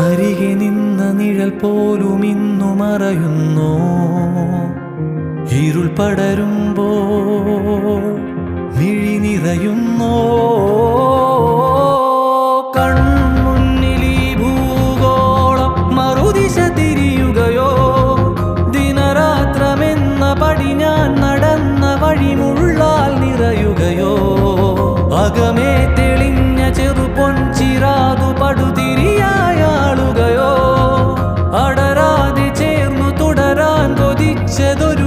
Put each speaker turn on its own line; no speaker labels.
അരികെ നിന്ന നിഴൽ പോലും ഇന്നു മറയുന്നു. ഇരുൾ പടരുമ്പോൾ മിഴി നിറയുന്നോ. കൺമുന്നിൽ ഈ ഭൂഗോളം മറുദിശ തിരിയുകയോ. ദിനരാത്രമെന്ന പടിഞ്ഞാ